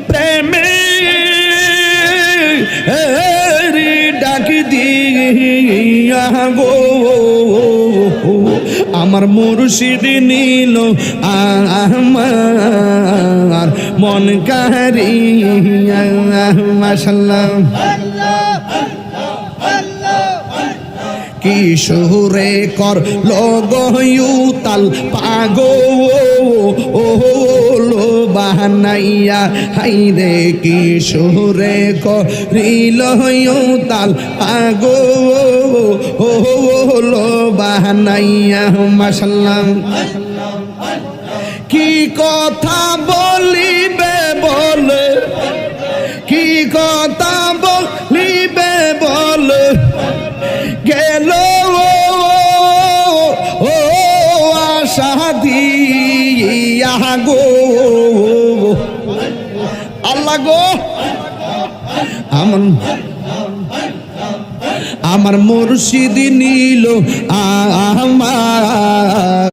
প্রেমে ডাক দিয়া গো আমার মুর্শিদ নীল আমার মন কারিয়া মাশাআল্লাহ কি সুরে কর লগয়ুতাল পাগো ও লো বাহানাইয়া হাইরে কি সুরে করিল তাল পাগো ও লো বাহানাইয়া মাশাআল্লাহ কি কথা বলিবে বলে কি কথা বলিবে বলে গেল ও আশা দিয়া গো আল্লাহ গো আমার মুর্শিদ নীল আমার